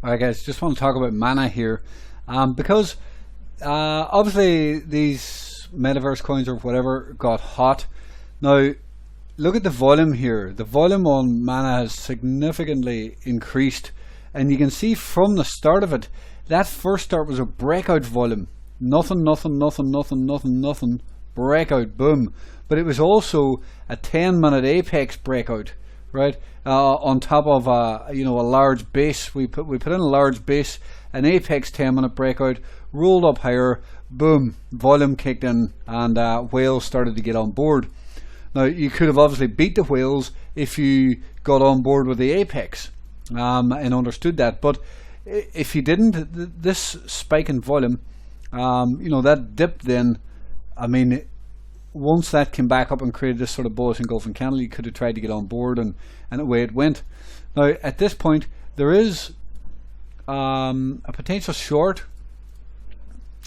Alright guys, just want to talk about mana here, because obviously these metaverse coins or whatever got hot. Now look at the volume here. The volume on mana has significantly increased, and you can see from the start of it, that first start was a breakout volume. Nothing, breakout, boom. But it was also a 10-minute apex breakout, right? On top of a large base. We put in a large base, an apex 10-minute breakout, rolled up higher, boom, volume kicked in, and whales started to get on board. Now you could have obviously beat the whales if you got on board with the apex and understood that, but if you didn't, this spike in volume, that dip, then I mean, once that came back up and created this sort of bullish engulfing candle, you could have tried to get on board, and away it went. Now at this point there is a potential short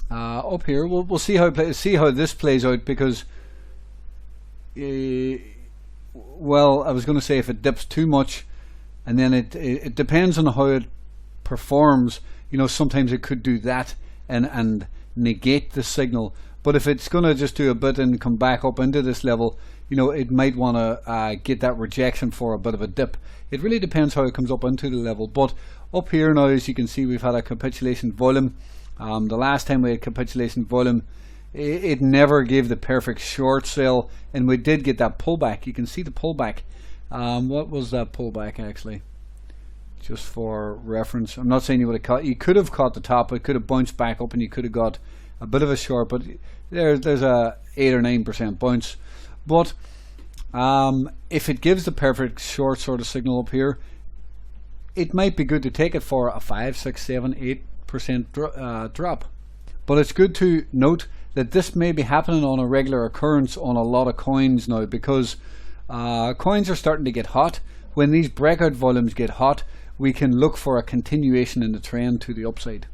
up here. We'll see how this plays out, because well, I was going to say if it dips too much, and then it depends on how it performs. Sometimes it could do that and negate the signal. But if it's going to just do a bit and come back up into this level, it might want to get that rejection for a bit of a dip. It really depends how it comes up into the level. But up here now, as you can see, we've had a capitulation volume. The last time we had capitulation volume, it never gave the perfect short sell, and we did get that pullback. You can see the pullback. What was that pullback actually? Just for reference, I'm not saying you would have caught. You could have caught the top. It could have bounced back up, and you could have got a bit of a short. But there's a 8 or 9% bounce. But if it gives the perfect short sort of signal up here, it might be good to take it for a 5, 6, 7, 8% drop. But it's good to note that this may be happening on a regular occurrence on a lot of coins now, because coins are starting to get hot. When these breakout volumes get hot, we can look for a continuation in the trend to the upside.